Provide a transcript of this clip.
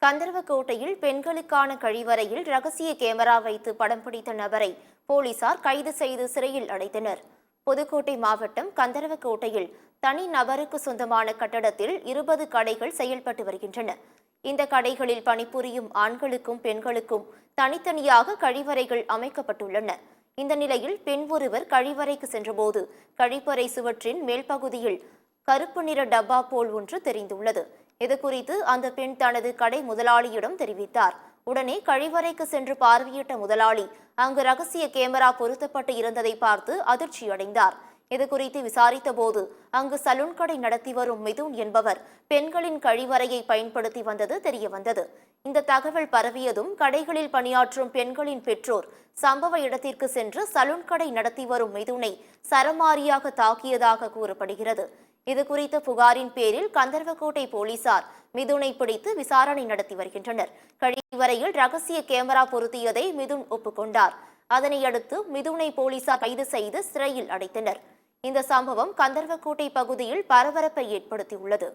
கந்தர்வக்கோட்டையில் பெண்களுக்கான கழிவறையில் ரகசிய கேமரா வைத்து படம் பிடித்த நபரை போலீசார் கைது செய்து சிறையில் அடைத்தனர். புதுக்கோட்டை மாவட்டம் கந்தர்வக்கோட்டையில் தனி நபருக்கு சொந்தமான கட்டடத்தில் 20 கடைகள் செயல்பட்டு வருகின்றன. இந்த கடைகளில் பணிபுரியும் ஆண்களுக்கும் பெண்களுக்கும் தனித்தனியாக கழிவறைகள் அமைக்கப்பட்டுள்ளன. இந்த நிலையில் பெண் ஒருவர் கழிவறைக்கு சென்றபோது கழிப்பறை சுவற்றின் மேல் பகுதியில் கருப்பு நிற டப்பா போல் ஒன்று தெரிந்துள்ளது. இதுகுறித்து அந்த பெண் தனது கடை முதலாளியிடம் தெரிவித்தார். உடனே கழிவறைக்கு சென்று பார்வையிட்ட முதலாளி அங்கு ரகசிய கேமரா பொருத்தப்பட்டு இருந்ததை பார்த்து அதிர்ச்சியடைந்தார். இதுகுறித்து விசாரித்த போது அங்கு சலூன் கடை நடத்தி வரும் மிதுன் என்பவர் பெண்களின் கழிவறையை பயன்படுத்தி வந்தது தெரியவந்தது. இந்த தகவல் பரவியதும் கடைகளில் பணியாற்றும் பெண்களின் பெற்றோர் சம்பவ இடத்திற்கு சென்று சலூன் கடை நடத்தி வரும் மிதுனை சரமாரியாக தாக்கியதாக கூறப்படுகிறது. இதுகுறித்த புகாரின் பேரில் கந்தர்வக்கோட்டை போலீசார் மிதுனை பிடித்து விசாரணை நடத்தி வருகின்றனர். கழிவறையில் ரகசிய கேமரா பொருத்தியதை மிதுன் ஒப்புக்கொண்டார். அதனையடுத்து மிதுனை போலீசார் கைது செய்து சிறையில் அடைத்தனர். இந்த சம்பவம் கந்தர்வக்கோட்டை பகுதியில் பரபரப்பை ஏற்படுத்தியுள்ளது.